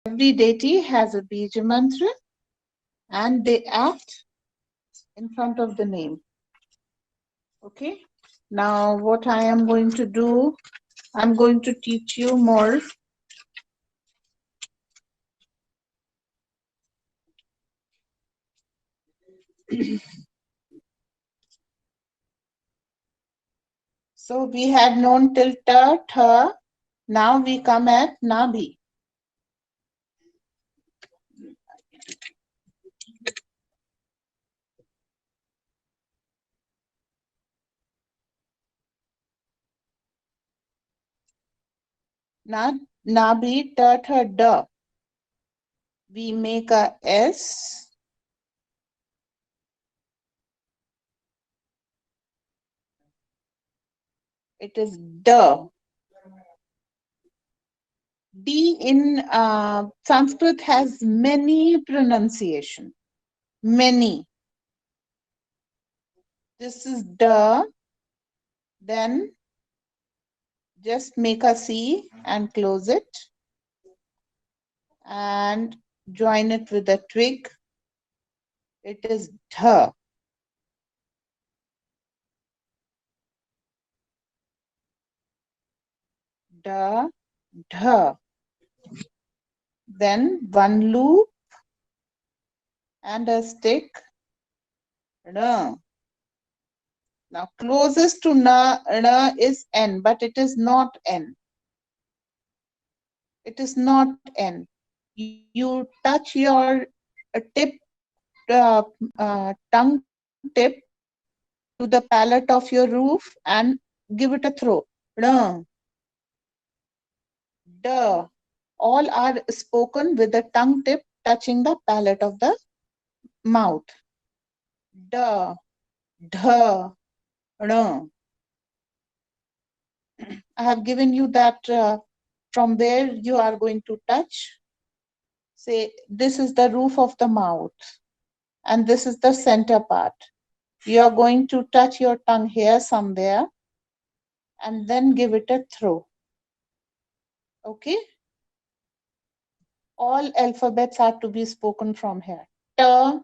Every deity has a beej mantra and they act in front of the name. Okay. Now what I am going to do, I'm going to teach you more. So we had known till ta, tha. Now we come at Nabhi. Nabhi, ta, tha, da. We make a S. It is da. D in Sanskrit has many pronunciation. Many. This is da. Then just make a C and close it. And join it with a twig. It is dha. Da, dha. Then one loop and a stick. Na. Now closest to na is N, but it is not N. It is not N. You touch your tongue tip to the palate of your roof and give it a throw. Na. Da. All are spoken with the tongue tip touching the palate of the mouth. Da, dha, na. I have given you that from where you are going to touch. Say, this is the roof of the mouth and this is the center part. You are going to touch your tongue here somewhere and then give it a throw. Okay? All alphabets are to be spoken from here. Ta,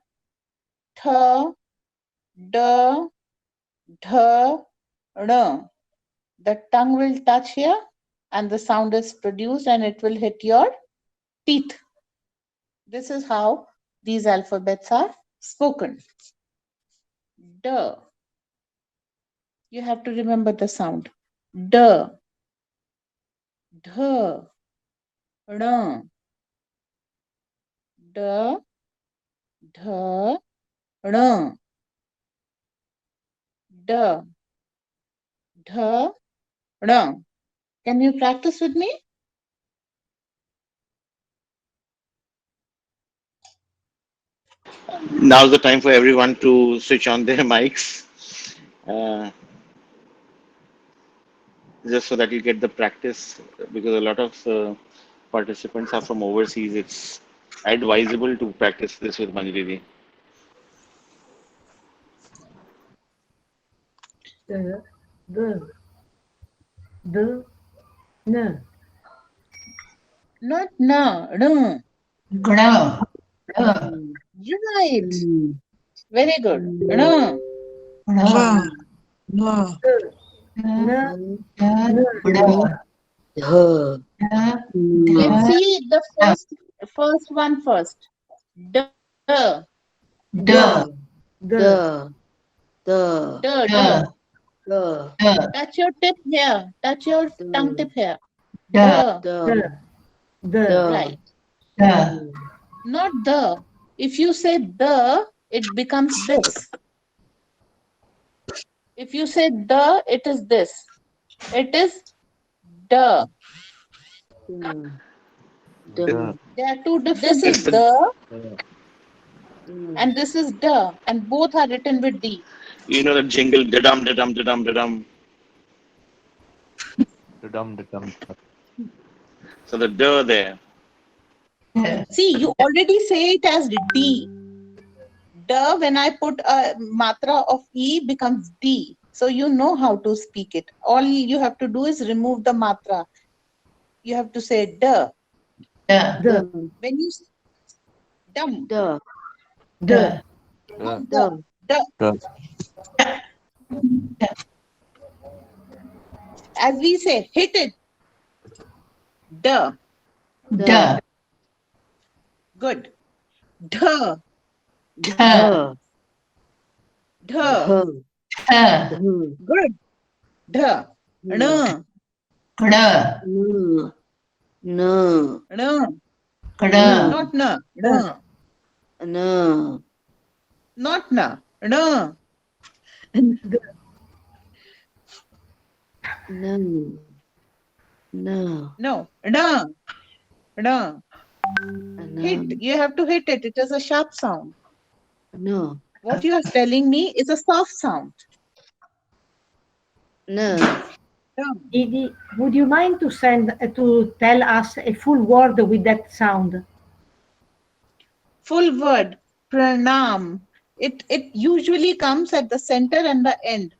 tha, da, dha, na. The tongue will touch here and the sound is produced and it will hit your teeth. This is how these alphabets are spoken. Da. You have to remember the sound. Da, dha, na. Da, dha, na. Da, dha, na. Can you practice with me? Now's the time for everyone to switch on their mics, uh, just so that you get the practice. Because a lot of participants are from overseas. It's advisable to practice this with Manjari. The, the, the, na, Not na, na. Gna, gna, Right. Very good. Na. gna, No. na, da, na, gna, Duh. da, Let's da, see the first one first. Da, da, Duh. Duh. da, da, da. Duh. da, Touch your tip here. Touch your tongue tip here. da, Da. Duh. the, Duh. Right. da, Not the. If you say the, it becomes this. If you say the, it is this. It is the. Duh. There are two different. This is the and this is the, and both are written with D. You know the jingle, da-dum, da-dum, da-dum, da-dum. So the da there. See, you already say it as D. The, when I put a matra of E, becomes D. So you know how to speak it. All you have to do is remove the matra. You have to say the. the, When you dumb, the, the, not the, the. As we say, hit it. The. the, Good. The. the, The. the, the, the, Good. The. No. kda, no, no, No. kda, Not no. No. no, Not no. No. the, no, no, No. No. No. Hit. no, You have to hit it. It is a sharp sound. no, What you are telling me is a soft sound. no. No. Didi, would you mind to to tell us a full word with that sound? Full word. Pranam. It usually comes at the center and the end.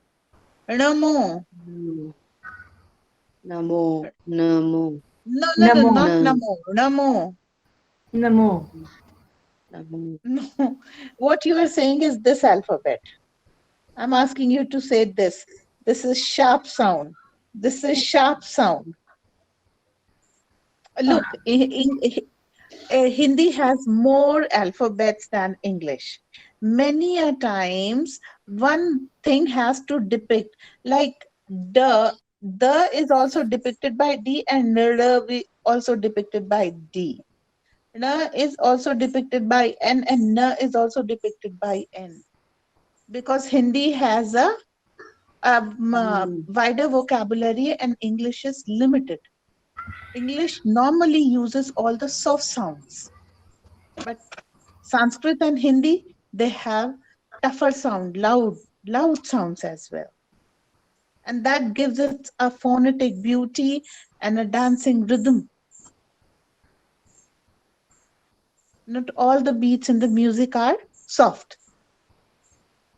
Namo. No. Namo, namo, No, no, no, Namo, not no, namo. Namo. namo, namo, No. What you are saying is this alphabet. I'm asking you to say this. This is sharp sound. This is sharp sound. Look, Hindi has more alphabets than English. Many a times, one thing has to depict, like the is also depicted by D, and also depicted by D. Na is also depicted by N, and na is also depicted by N. Because Hindi has a wider vocabulary and English is limited. English normally uses all the soft sounds, but Sanskrit and Hindi, they have tougher sound, loud sounds as well. And that gives it a phonetic beauty and a dancing rhythm. Not all the beats in the music are soft.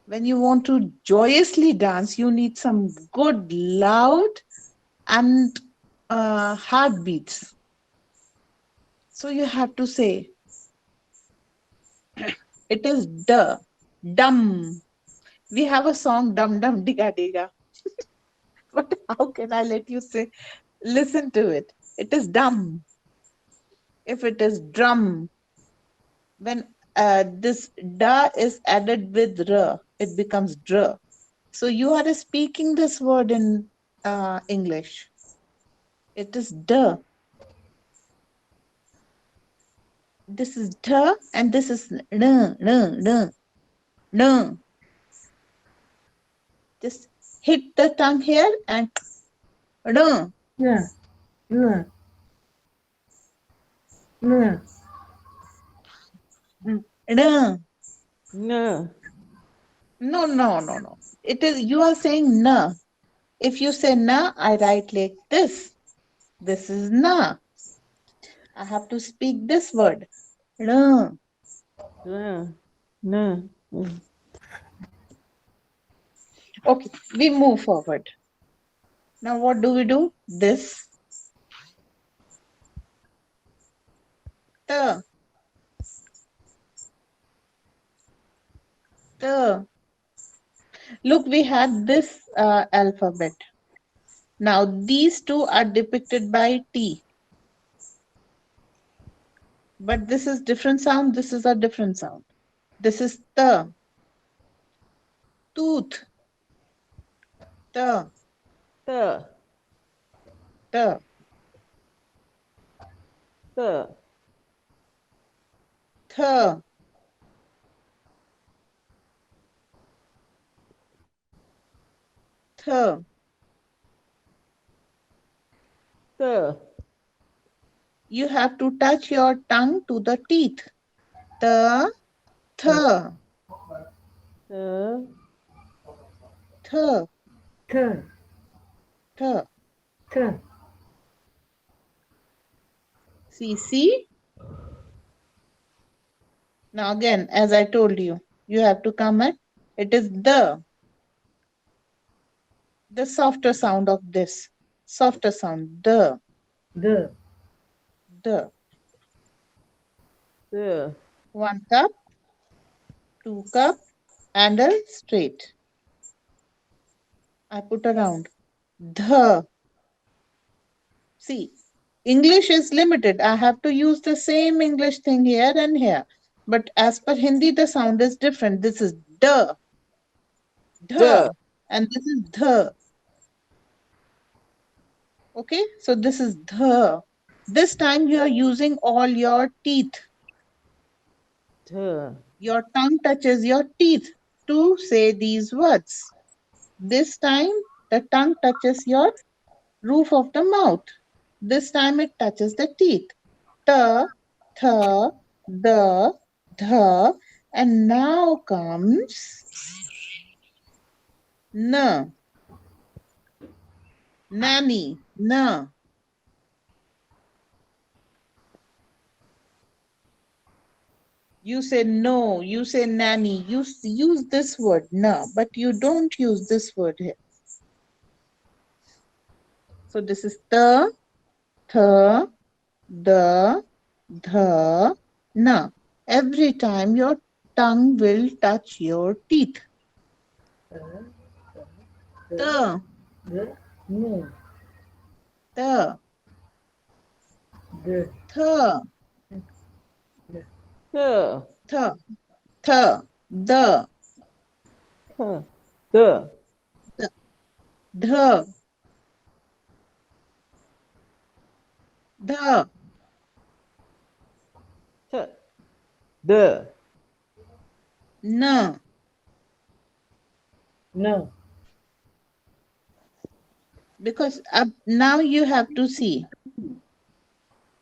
When you want to joyously dance, you need some good, loud, and hard beats. So you have to say, it is dum. We have a song, Dum Dum Diga Diga. But how can I let you say, listen to it? It is dumb. If it is drum, when this da is added with r, it becomes dr. So you are speaking this word in English. It is d. This is d, and this is n. Just hit the tongue here and n. n, n, n, N. No. No. It is, you are saying na. If you say na, I write like this. This is na. I have to speak this word. Na. No. No. Okay, we move forward. Now what do we do? This. The. The. Look, we had this alphabet. Now these two are depicted by T. But this is different sound. This is a different sound. This is the. Tooth. The. The. The. The. The. The. The. You have to touch your tongue to the teeth. The. The. The. The. t, The. t, See? Now again, as I told you, you have to come at, it is the softer sound of this. Softer sound, the. d, The. the, 1 cup, 2 cup, and a straight. I put around. The. See, English is limited. I have to use the same English thing here and here. But as per Hindi, the sound is different. This is the, the, and this is the. Okay, so this is the. This time you are using all your teeth. the, Your tongue touches your teeth to say these words. This time the tongue touches your roof of the mouth. This time it touches the teeth. The, the, and now comes n, nanny, n. You say no, you say nanny, you use this word na, but you don't use this word here. So this is the, the, na. Every time your tongue will touch your teeth. The, the, the, the, the, the, huh, the, the, the, t, the, na. No. Because now you have to see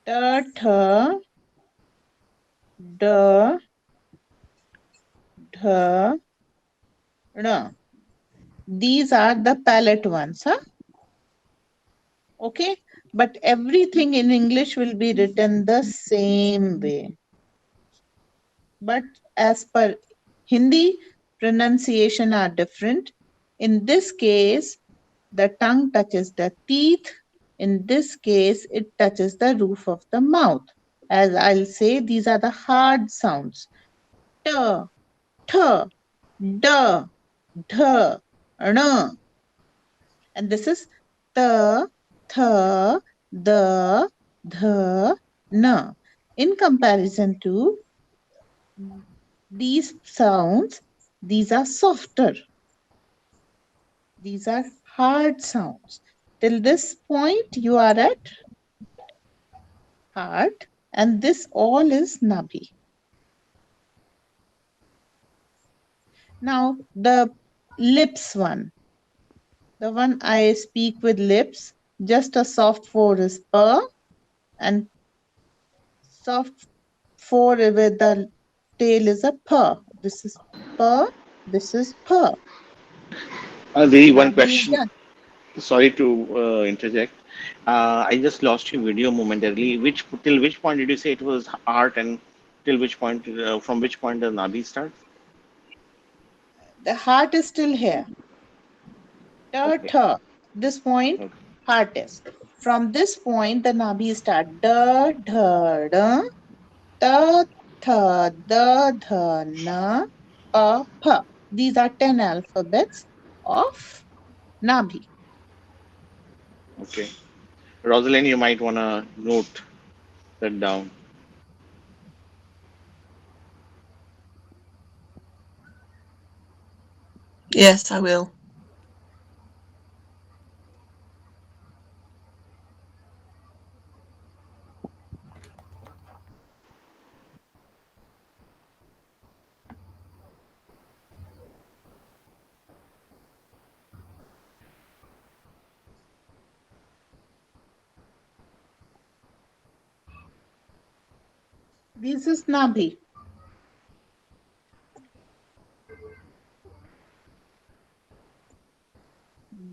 the, the, na. These are the palate ones, huh? Okay, but everything in English will be written the same way. But as per Hindi, pronunciation are different. In this case, the tongue touches the teeth. In this case, it touches the roof of the mouth. As I'll say, these are the hard sounds. T, T, D, D, N. And this is the, the, N. In comparison to these sounds, these are softer. These are hard sounds. Till this point, you are at heart, and this all is Nabhi. Now, the lips one, the one I speak with lips, just a soft four is pa, and soft four with the tail is a pa. This is pa, this is pa. The one Nabhi is question. done. Sorry to interject. I just lost your video momentarily. Which till which point did you say it was art, and till which point? From which point does Nabi start? The heart is still here. Ta, Okay. ta. This point, Okay. heart is. From this point, the Nabhi start da, dha, da, ta, tha, da, dha, na, pa, pa. These are 10 alphabets of Nabhi. Okay. Rosalind, you might want to note that down. Yes, I will. This is Nabhi.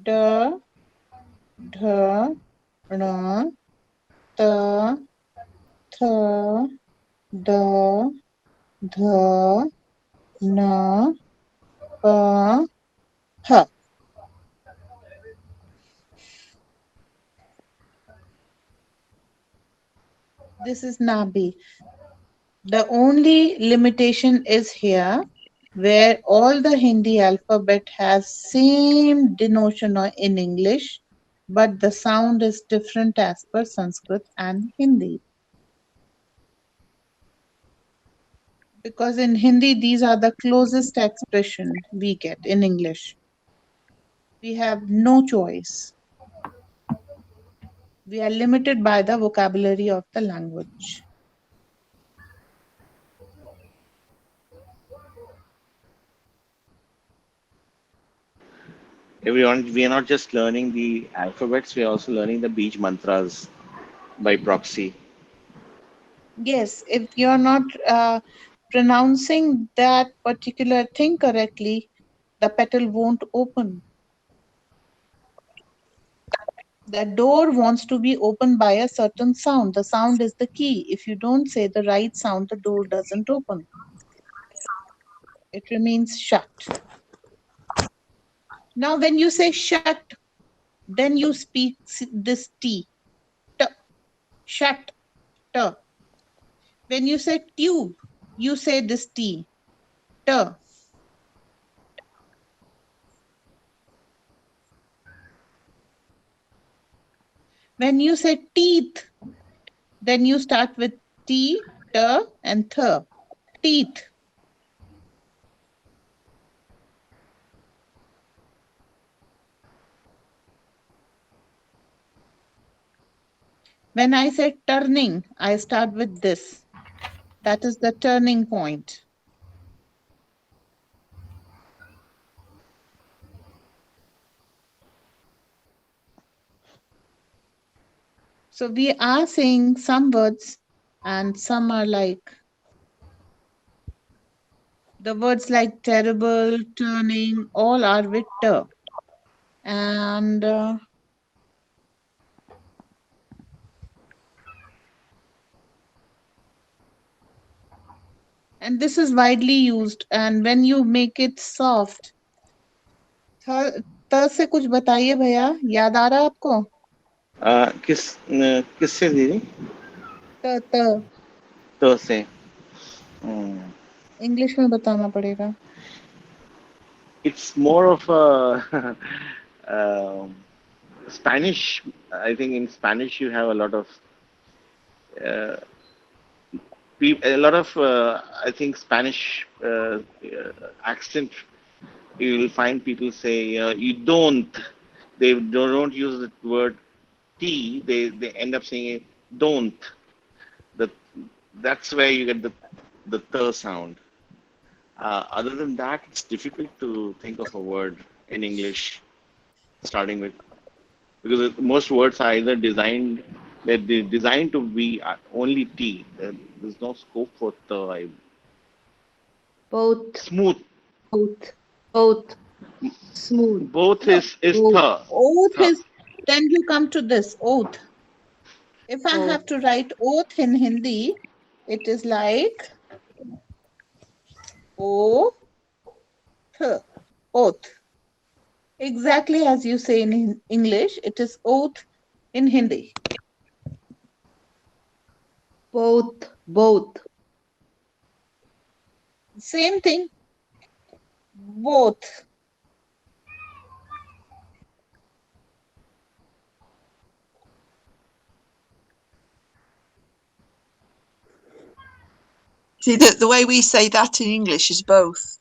Da, dha, na, ta, tha, da, dha, na, pa, ha. This is Nabhi. The only limitation is here, where all the Hindi alphabet has same denotation in English, but the sound is different as per Sanskrit and Hindi. Because in Hindi, these are the closest expression we get in English. We have no choice. We are limited by the vocabulary of the language. Everyone, we are not just learning the alphabets, we are also learning the beej mantras by proxy. Yes, if you're not pronouncing that particular thing correctly, the petal won't open. The door wants to be opened by a certain sound. The sound is the key. If you don't say the right sound, the door doesn't open. It remains shut. Now, when you say shut, then you speak this T. T. Shut. T. When you say tube, you say this T. T. When you say teeth, then you start with T, T, and Th. Teeth. When I say turning, I start with this. That is the turning point. So we are saying some words and some are like the words like terrible, turning, all are with T. And this is widely used. And when you make it soft, त से कुछ बताइए भैया, याद आ रहा है आपको? किससे दीदी? त त तो से. इंग्लिश में बताना पड़ेगा. It's more of a Spanish. I think in Spanish you have a lot of uh, I think Spanish accent. You will find people say you don't. They don't use the word T. They end up saying don't. The That's where you get the th sound. Other than that, it's difficult to think of a word in English starting with, because most words are either designed to be only T. There's no scope for the Both, smooth. both, smooth. Both No, is Both, th. oath Th. is, then you come to this, oath. If I have both, to write oath in Hindi, it is like oath, oath. Exactly as you say in English, it is oath in Hindi. both. Same thing, both. See, the way we say that in English is both.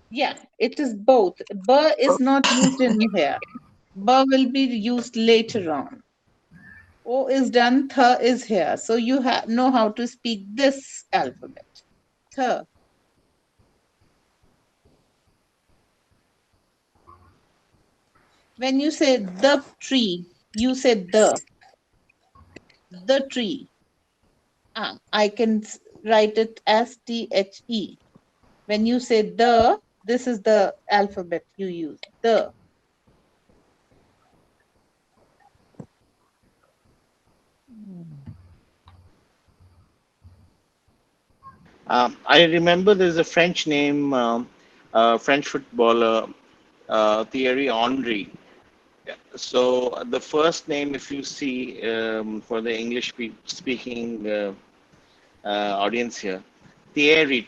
Yeah, it is both. Ba is not used in here. Ba will be used later on. O is done, tha is here. So you know how to speak this alphabet. Tha. When you say the tree, you say the tree. I can write it as THE. When you say this is the alphabet you use. The. I remember there's a French name, French footballer, Thierry Henry. So the first name, if you see for the English speaking audience here. Theory,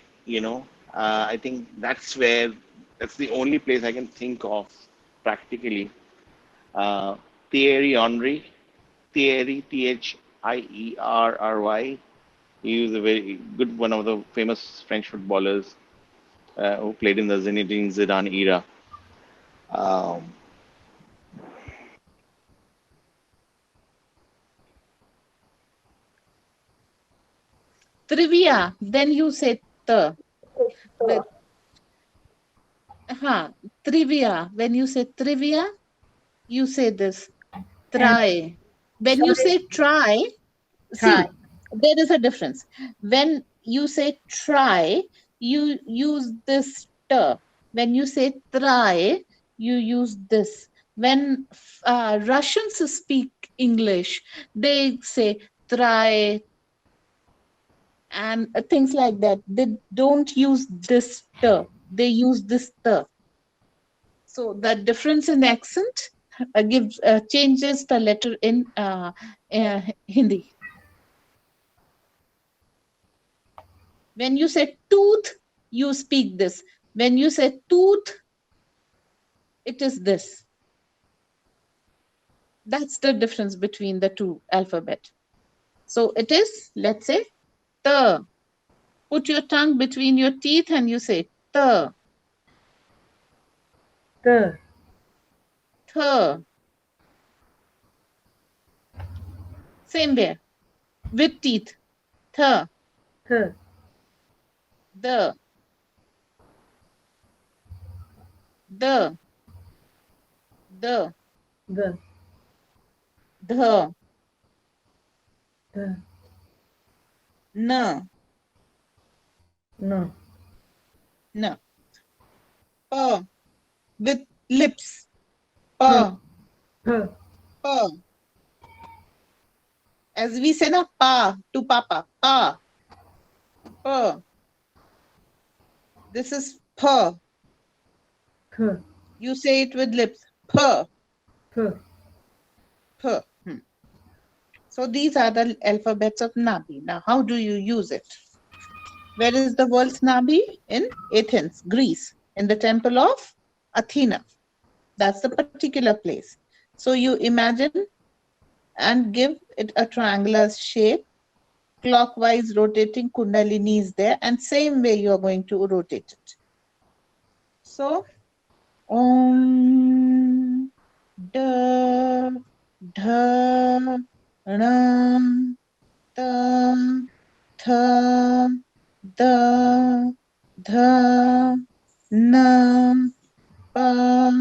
I think that's the only place I can think of practically. Uh, Thierry Henry, Thierry, Thierry. He was a very good, one of the famous French footballers who played in the Zinedine Zidane era. Um, Trivia. Then you say the. With trivia. When you say trivia, you say this. And Try. When you sorry, say try, try. see, there is a difference. When you say try, you use this t. When you say try, you use this. When Russians speak English, they say try and things like that. They don't use this t. They use this t. So the difference in accent gives changes the letter in Hindi. When you say tooth, you speak this. When you say tooth, it is this. That's the difference between the two alphabet. So it is, let's say, the. Put your tongue between your teeth and you say the, The, the. Same way with teeth. The, the, the, the, the, the, the, the, na, no, na. Pa with lips. p, Pa, p, pa. As we say na pa to papa. Pa, pa. This is pa. p, You say it with lips. Pa, p. pa. So these are the alphabets of Nabhi. Now, how do you use it? Where is the world's Nabhi? In Athens, Greece, in the temple of Athena. That's the particular place. So you imagine and give it a triangular shape, clockwise rotating Kundalini is there, and same way you are going to rotate it. So, Om, Da, Dha, Na, Ta, Tha, Da, Dha, Na, Pa,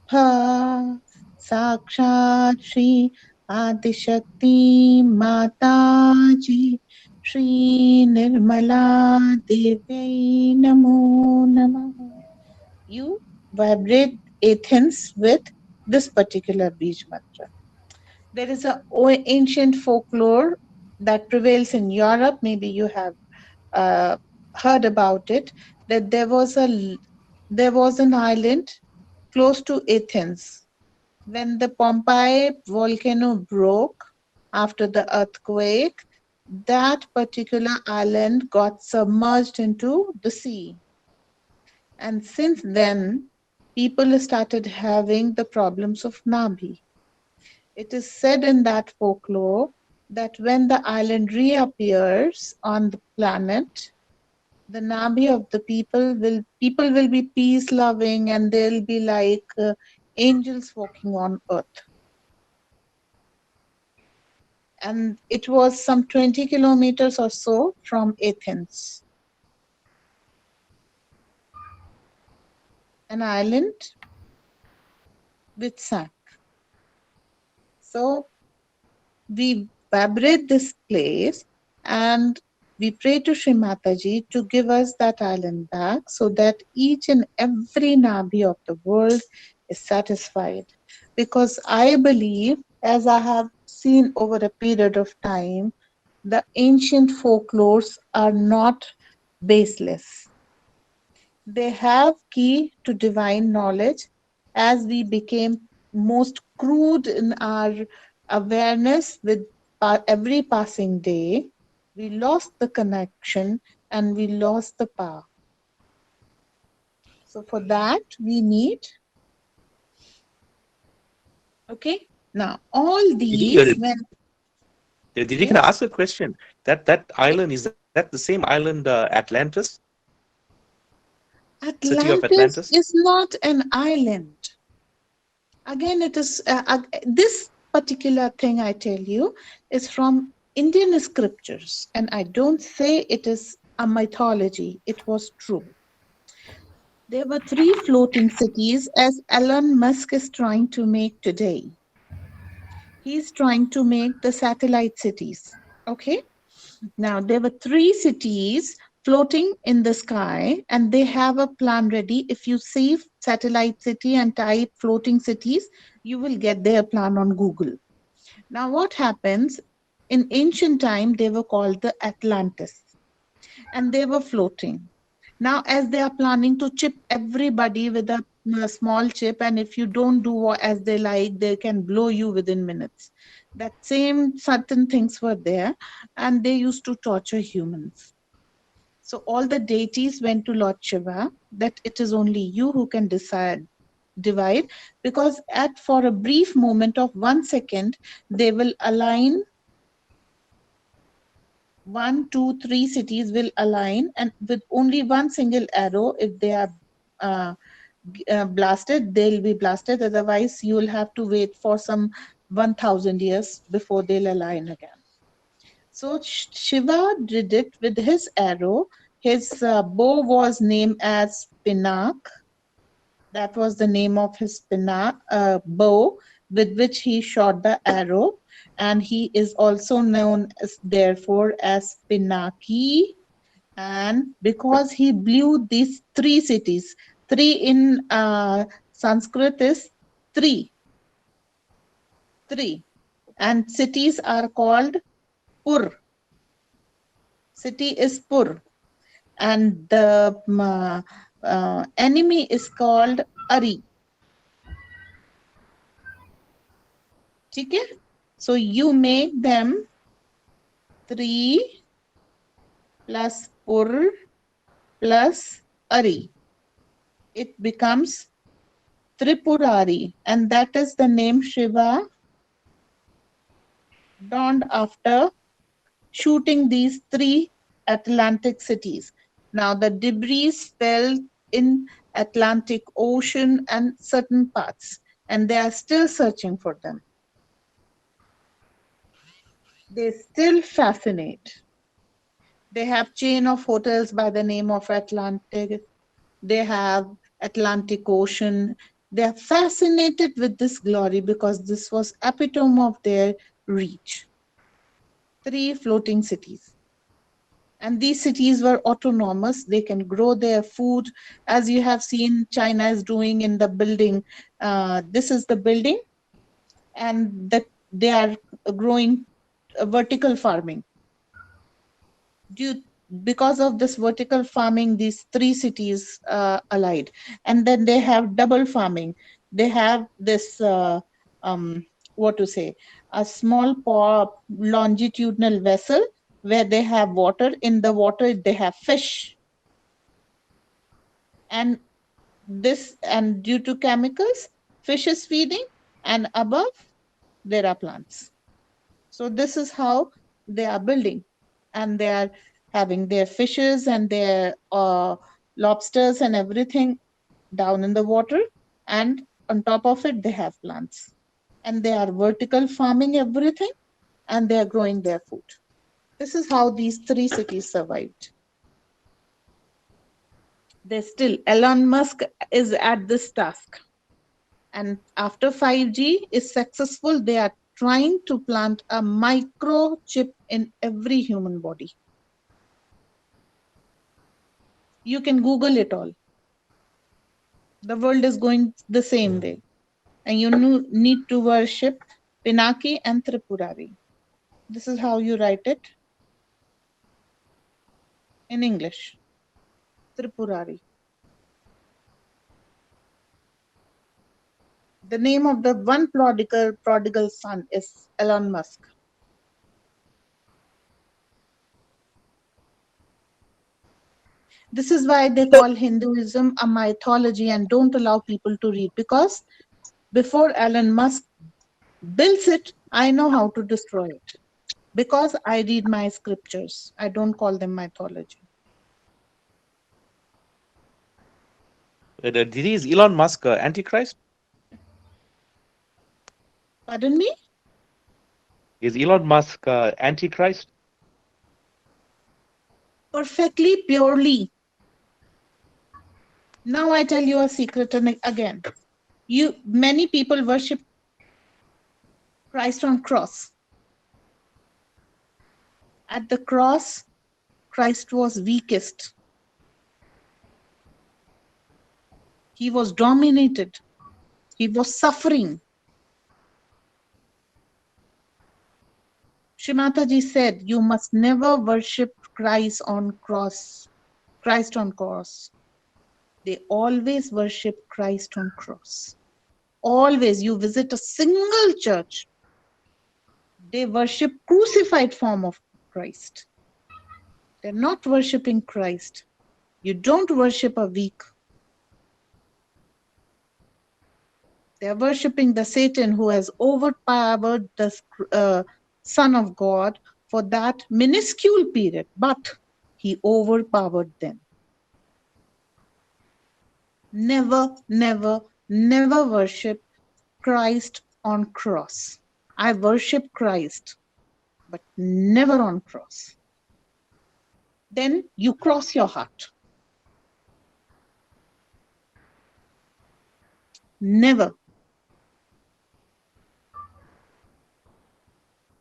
Pa, Sakshat Shri Adishakti Mataji Shri Nirmala Devi Namo Namaha. You vibrate Athens with this particular beej mantra. There is a ancient folklore that prevails in Europe. Maybe you have uh, heard about it. That there was an island close to Athens. When the Pompeii volcano broke after the earthquake, that particular island got submerged into the sea. And since then, people started having the problems of Nabhi. It is said in that folklore that when the island reappears on the planet, the Nabhi of the people will be peace loving and they'll be like angels walking on earth. And it was some 20 kilometers or so from Athens, an island with sand. So we vibrate this place and we pray to Sri Mataji to give us that island back so that each and every Nabhi of the world is satisfied. Because I believe, as I have seen over a period of time, the ancient folklores are not baseless. They have key to divine knowledge. As we became most crude in our awareness with every passing day, We lost the connection and we lost the power. So for that, we need, okay. Now, all Didi, these, when Didi, can I yes, ask a question? That island, is that the same island, Atlantis? City of Atlantis Atlantis? is not an island. Again, it is this particular thing I tell you is from Indian scriptures, and I don't say it is a mythology. It was true. There were three floating cities, as Elon Musk is trying to make today. He's trying to make the satellite cities. Okay. Now, there were three cities floating in the sky, and they have a plan ready. If you save satellite city and type floating cities, you will get their plan on Google. Now, what happens? In ancient time, they were called the Atlantis, and they were floating. Now, as they are planning to chip everybody with a small chip, and if you don't do as they like, they can blow you within minutes. That same certain things were there, and they used to torture humans. So all the deities went to Lord Shiva that it is only you who can divide, because at for a brief moment of 1 second, they will align 1, 2, 3 cities will align, and with only one single arrow, if they are uh, blasted, they'll be blasted. Otherwise, you will have to wait for some 1,000 years before they'll align again. So Shiva did it with his arrow. His bow was named as Pinak. That was the name of his bow with which he shot the arrow. And he is also known as, therefore, as Pinaki. And because he blew these three cities, three in Sanskrit is three, three. And cities are called Pur. City is Pur. And the enemy is called Ari. Okay? So you make them 3 plus Pur plus Ari. It becomes Tripurari, and that is the name Shiva donned after shooting these three Atlantic cities. Now the debris fell in Atlantic Ocean and certain parts, and they are still searching for them. They still fascinate. They have chain of hotels by the name of Atlantic. They have Atlantic Ocean. They are fascinated with this glory because this was epitome of their reach. 3 floating cities. And these cities were autonomous. They can grow their food, as you have seen China is doing in the building. This is the building, and they are growing vertical farming. Due because of this vertical farming, these 3 cities allied, and then they have double farming. They have this what to say, a small longitudinal vessel where they have water. In the water they have fish, and due to chemicals, fish is feeding, and above there are plants. So this is how they are building, and they are having their fishes and their lobsters and everything down in the water, and on top of it they have plants, and they are vertical farming everything, and they are growing their food. This is how these 3 cities survived. They still, Elon Musk is at this task, and after 5G is successful, they are trying to plant a microchip in every human body. You can Google it all. The world is going the same way. And you need to worship Pinaki and Tripurari. This is how you write it in English. Tripurari. The name of the one prodigal son is Elon Musk. This is why they call Hinduism a mythology and don't allow people to read, because before Elon Musk builds it, I know how to destroy it. Because I read my scriptures. I don't call them mythology. Is Elon Musk Antichrist? Pardon me? Is Elon Musk Antichrist? Perfectly, purely. Now I tell you a secret again. Many people worship Christ on cross. At the cross, Christ was weakest. He was dominated. He was suffering. Shrimataji said, you must never worship Christ on cross. Christ on cross. They always worship Christ on cross. Always. You visit a single church, they worship crucified form of Christ. They're not worshiping Christ. You don't worship a weak. They're worshiping the Satan who has overpowered the Son of God for that minuscule period, but he overpowered them. Never, never, never worship Christ on cross. I worship Christ, but never on cross. Then you cross your heart. Never.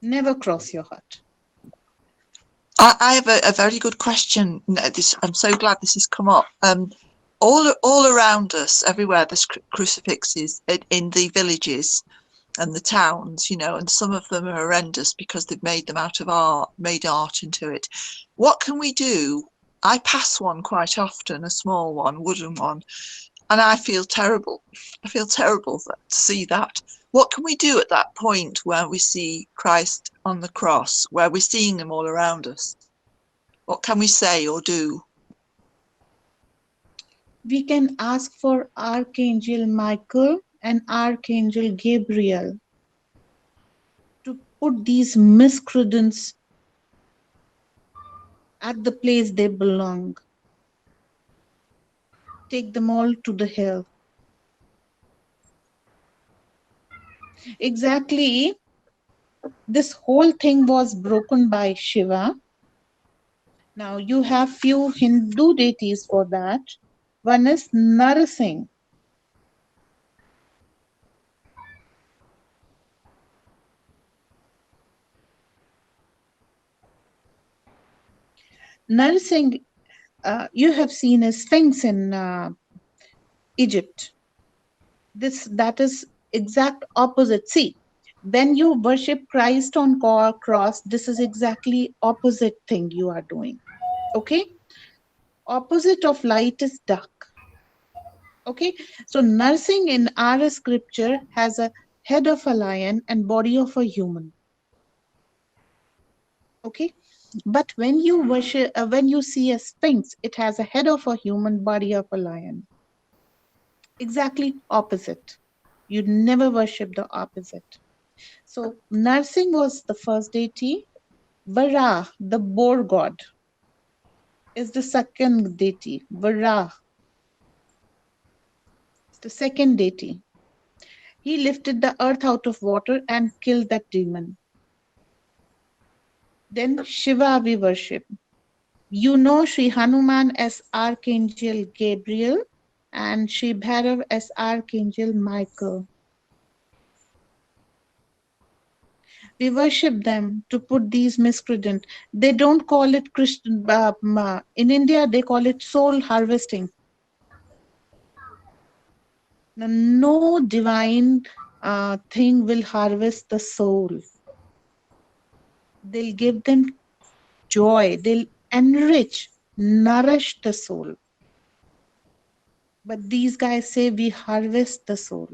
Never cross your heart. I have a very good question. I'm so glad this has come up. All around us, everywhere, there's crucifixes in the villages and the towns, and some of them are horrendous because they've made them out of art, made art into it. What can we do? I pass one quite often, a small one, wooden one, and I feel terrible. I feel terrible to see that. What can we do at that point where we see Christ on the cross, where we're seeing him all around us? What can we say or do? We can ask for Archangel Michael and Archangel Gabriel to put these miscreants at the place they belong. Take them all to the hell. Exactly. This whole thing was broken by Shiva. Now you have few Hindu deities for that. One is Narsingh. Narsingh, you have seen a sphinx in Egypt. That is exact opposite. See, when you worship Christ on cross, this is exactly opposite thing you are doing. Okay? Opposite of light is dark. Okay? So Narsingh in our scripture has a head of a lion and body of a human. Okay? But when you worship, when you see a sphinx, it has a head of a human, body of a lion. Exactly opposite. You never worship the opposite. So Narsingh was the first deity. Vara, the boar god, is the second deity. Vara, the second deity. He lifted the earth out of water and killed that demon. Then Shiva we worship. You know Sri Hanuman as Archangel Gabriel and Sri Bhairav as Archangel Michael. We worship them to put these miscreants. They don't call it Christian. In India, they call it soul harvesting. No divine thing will harvest the soul. They'll give them joy. They'll enrich, nourish the soul. But these guys say we harvest the soul.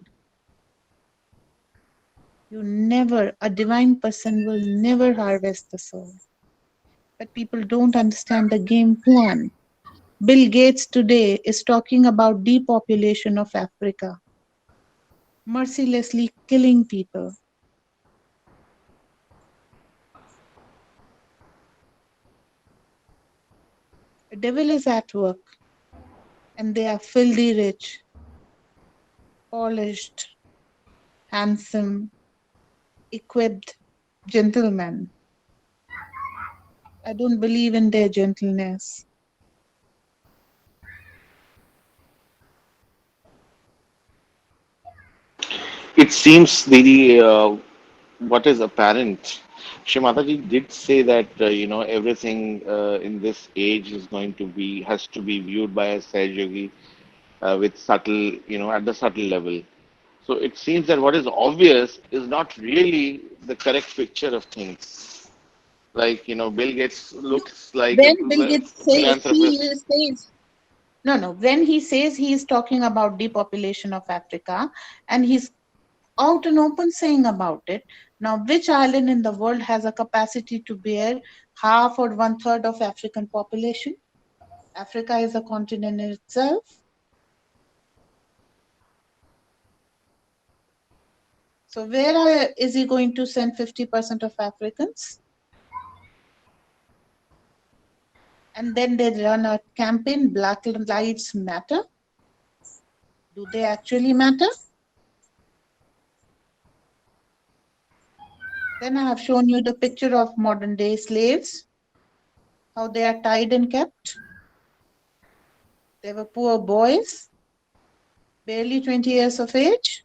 A divine person will never harvest the soul. But people don't understand the game plan. Bill Gates today is talking about depopulation of Africa, mercilessly killing people. The devil is at work, and they are filthy rich, polished, handsome, equipped gentlemen. I don't believe in their gentleness. It seems what is apparent. Shimataji did say that everything in this age is going to be has to be viewed by a Sahaj Yogi with subtle, at the subtle level. So it seems that what is obvious is not really the correct picture of things. Like, Bill Gates No, looks like a when Bill Gates says, philanthropist. no, when he says he is talking about depopulation of Africa, and he's out and open saying about it. Now, which island in the world has a capacity to bear half or one third of African population? Africa is a continent in itself. So is he going to send 50% of Africans? And then they run a campaign, Black Lives Matter. Do they actually matter? Then I have shown you the picture of modern day slaves, how they are tied and kept. They were poor boys, barely 20 years of age,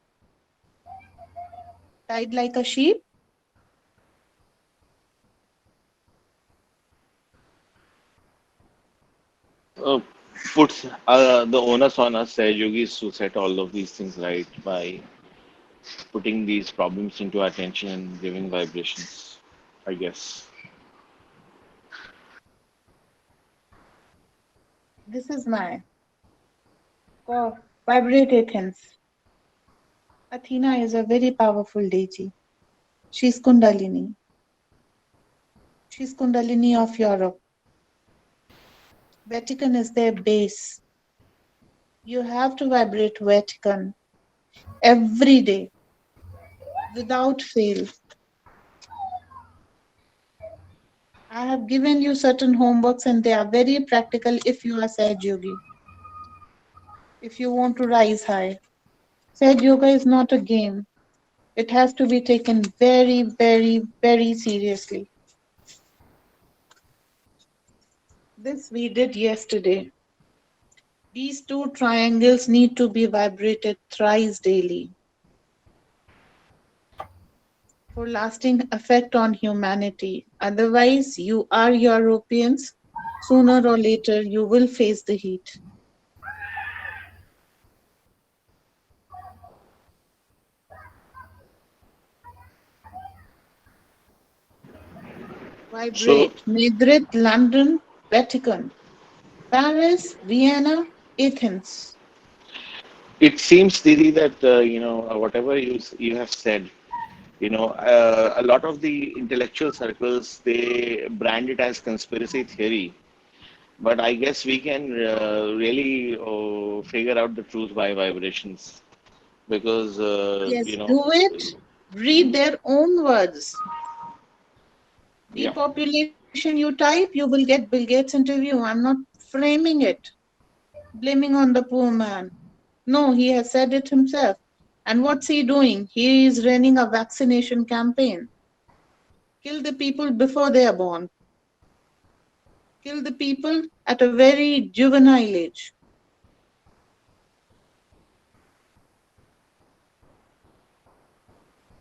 tied like a sheep. uh, Puts the onus on us, yogis, to set all of these things right by putting these problems into attention and giving vibrations, I guess. This is my vibrate Athens. Athena is a very powerful deity. She's Kundalini. She's Kundalini of Europe. Vatican is their base. You have to vibrate Vatican every day without fail. I have given you certain homeworks and they are very practical if you are Saj Yogi, if you want to rise high. Saj Yoga is not a game. It has to be taken very, very, very seriously. This we did yesterday. These two triangles need to be vibrated thrice daily for lasting effect on humanity. Otherwise, you are Europeans. Sooner or later, you will face the heat. So Vibrate. Madrid, London, Vatican, Paris, Vienna, Athens. it seems, Didi, that whatever you have said, a lot of the intellectual circles, they brand it as conspiracy theory. But I guess we can really figure out the truth by vibrations because Yes, do it. Read their own words. yeah. Depopulation, you type, you will get Bill Gates interview. I'm not framing it, blaming on the poor man. No, he has said it himself. And what's he doing? He is running a vaccination campaign. Kill the people before they are born. Kill the people at a very juvenile age.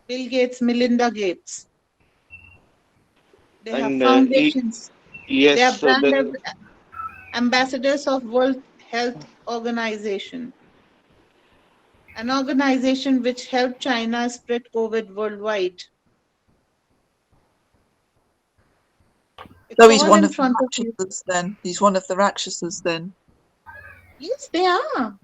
Bill Gates, Melinda Gates. They have And foundations. They yes, are so brand the ambassadors of World Health Organization, an organization which helped China spread COVID worldwide. So It's he's all one in of the front of you. Rakshasas then. He's one of the Rakshasas then. Yes, they are.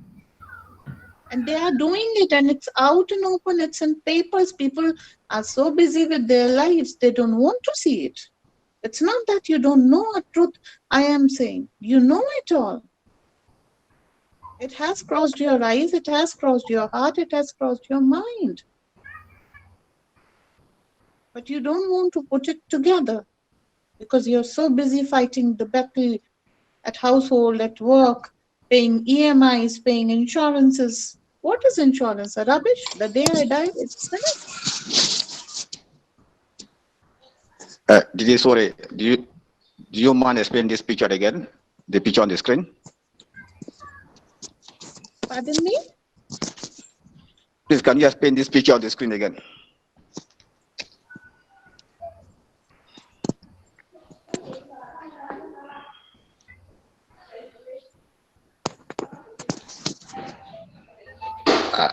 And they are doing it, and it's out and open. It's in papers. People are so busy with their lives, they don't want to see it. It's not that you don't know a truth. I am saying you know it all. It has crossed your eyes, it has crossed your heart, it has crossed your mind. But you don't want to put it together because you're so busy fighting the battle at household, at work, paying EMIs, paying insurances. What is insurance? A rubbish? The day I die, it's finished. Didi, sorry, do you mind explaining this picture again? The picture on the screen? Pardon me? Please, can you explain this picture on the screen again?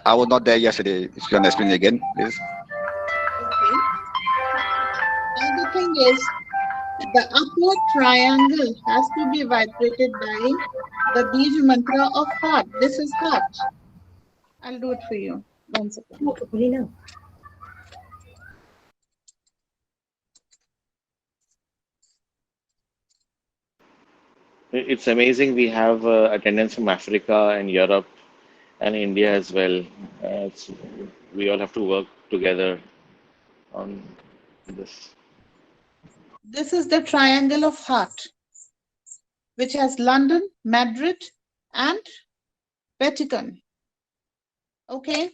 I was not there yesterday. If you can explain again, please. Okay. Now the thing is, the upward triangle has to be vibrated by the beej mantra of heart. This is heart. I'll do it for you. 1 second. Okay, Polina. It's amazing we have attendance from Africa and Europe and India as well. We all have to work together on this. This is the triangle of heart, which has London, Madrid, and Vatican. Okay.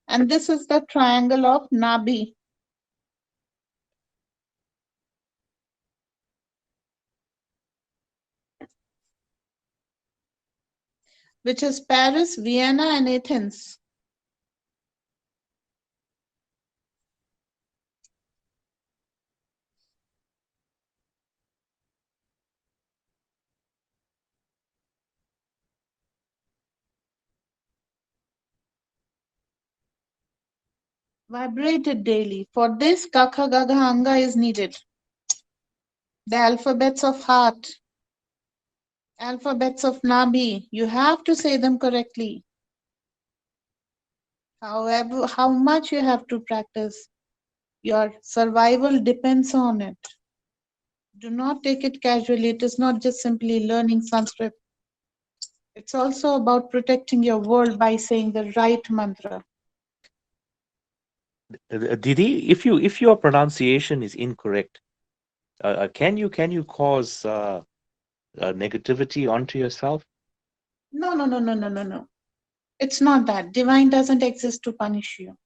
And this is the triangle of Nabhi, which is Paris, Vienna, and Athens. Vibrated daily. For this, Kakha Gagha Anga is needed. The alphabets of heart, alphabets of Nabhi, you have to say them correctly. However, how much you have to practice, your survival depends on it. Do not take it casually. It is not just simply learning Sanskrit. It's also about protecting your world by saying the right mantra. Didi, if your pronunciation is incorrect, can you cause negativity onto yourself? No. It's not that. Divine doesn't exist to punish you.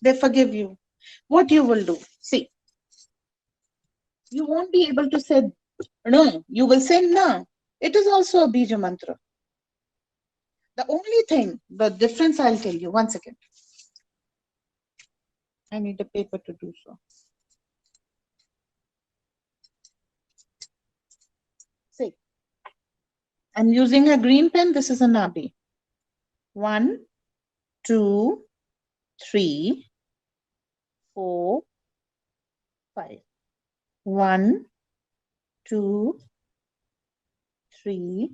They forgive you. What you will do? See, you won't be able to say no. You will say no. It is also a bija mantra. The only thing, the difference I'll tell you. 1 second. I need a paper to do so. See, I'm using a green pen. This is a Nabhi. 1, 2, 3, 4, 5. 1, 2, 3,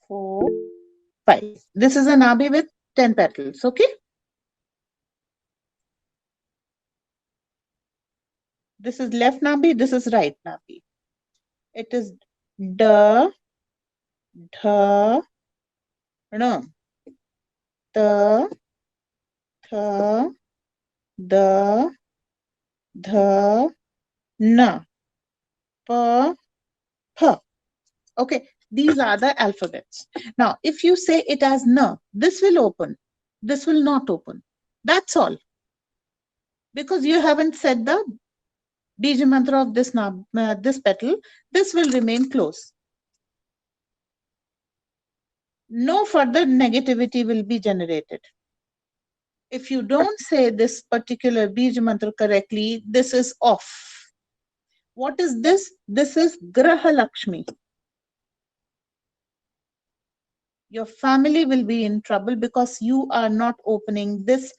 4, 5. This is a Nabhi with 10 petals. Okay. This is left Nabhi. This is right Nabhi. It is da, dha, na, ta, tha, da, dha, na, pa, pa. Okay, these are the alphabets. Now, if you say it as na, this will open. This will not open. That's all. Because you haven't said the bija mantra of this petal, this will remain closed. No further negativity will be generated. If you don't say this particular bija mantra correctly, this is off. What is this? This is Graha Lakshmi. Your family will be in trouble because you are not opening this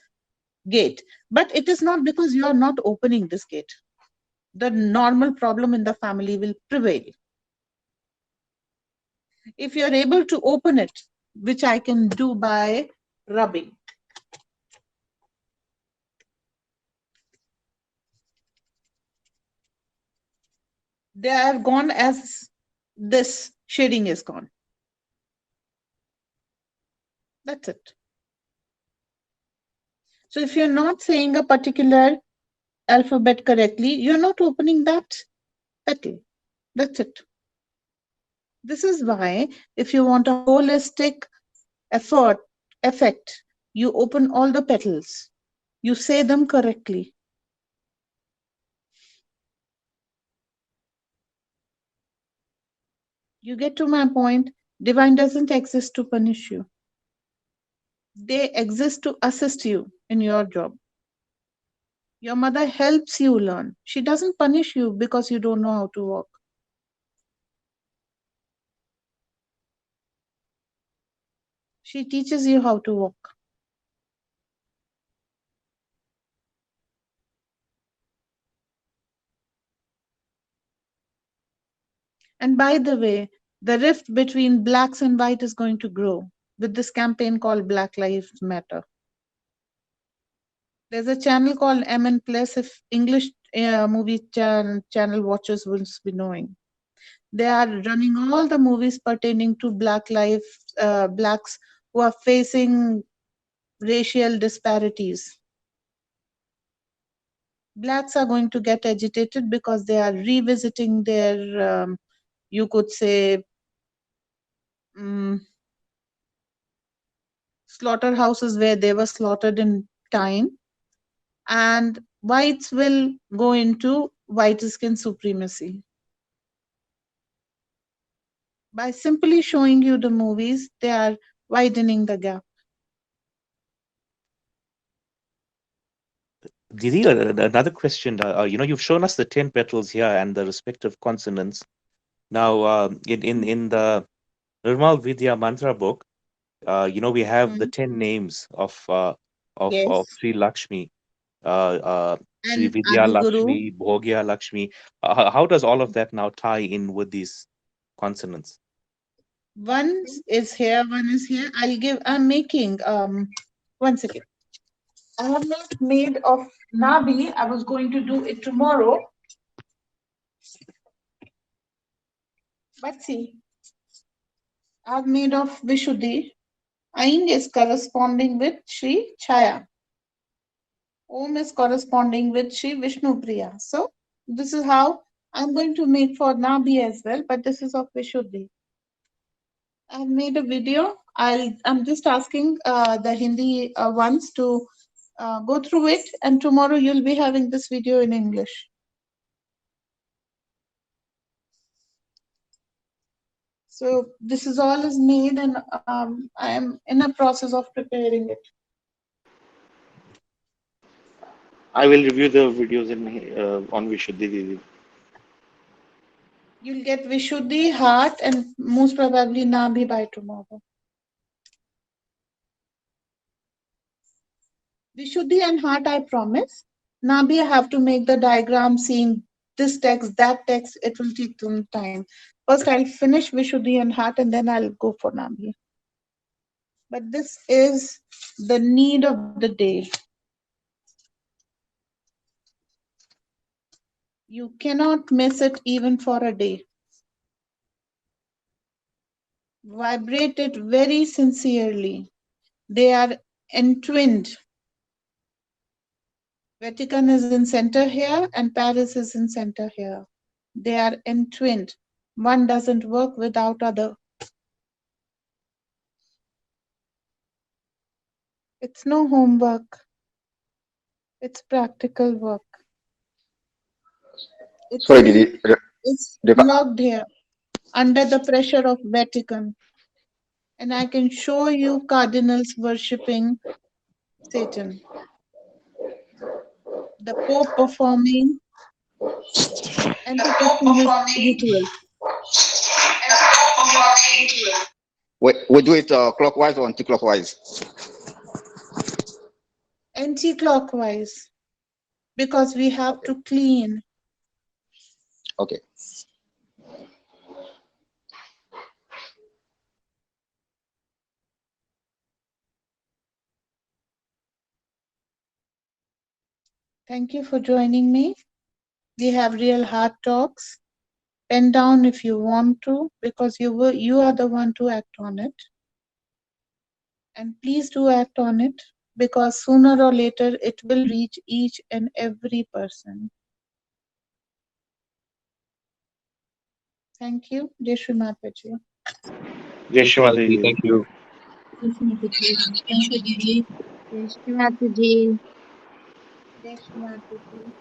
gate. But it is not because you are not opening this gate. The normal problem in the family will prevail. If you're able to open it, which I can do by rubbing. They are gone as this shading is gone. That's it. So if you're not saying a particular alphabet correctly, you're not opening that petal. That's it. This is why if you want a holistic effect, you open all the petals. You say them correctly. You get to my point. Divine doesn't exist to punish you. They exist to assist you in your job. Your mother helps you learn. She doesn't punish you because you don't know how to walk. She teaches you how to walk. And by the way, the rift between blacks and white is going to grow with this campaign called Black Lives Matter. There's a channel called MN Plus, if English movie channel watchers will be knowing. They are running all the movies pertaining to blacks who are facing racial disparities. Blacks are going to get agitated because they are revisiting their, you could say, slaughterhouses where they were slaughtered in time, and whites will go into white skin supremacy. By simply showing you the movies, they are widening the gap. Didi, another question. You've shown us the 10 petals here and the respective consonants. Now, in the Nirmal Vidya Mantra book, we have the 10 names of Yes. Sri Lakshmi, Sri And Vidya Adiguru. Lakshmi, Bhogya Lakshmi. How does all of that now tie in with these consonants? One is here, one is here. I'm making, one second. I have not made of Nabhi. I was going to do it tomorrow. But see, I've made of Vishuddhi. Ain is corresponding with Sri Chaya. Om is corresponding with Sri Vishnu Priya. So this is how I'm going to make for Nabhi as well, but this is of Vishuddhi. I've made a video. I'm just asking the Hindi ones to go through it, and tomorrow you'll be having this video in English. So this is all is made, and I am in a process of preparing it. I will review the videos on Vishuddhi Didi. You'll get Vishuddhi, heart, and most probably Nabhi by tomorrow. Vishuddhi and heart, I promise. Nabhi, I have to make the diagram, seeing this text, that text. It will take some time. First, I'll finish Vishuddhi and heart, and then I'll go for Nabhi. But this is the need of the day. You cannot miss it even for a day. Vibrate it very sincerely. They are entwined. Vatican is in center here and Paris is in center here. They are entwined. One doesn't work without other. It's no homework. It's practical work. Sorry, Didi. It's locked here under the pressure of Vatican. And I can show you cardinals worshipping Satan. The Pope performing anti-Christian rituals. We do it clockwise or anti-clockwise? Anti-clockwise, because we have to clean. Okay. Thank you for joining me. We have real hard talks. Pen down if you want to, because you are the one to act on it. And please do act on it, because sooner or later it will reach each and every person. Thank you. Jai Shri Mataji. Yeshwati. Thank you. Thank you, Didi. Yes, Mataji. Jai Shri Mataji.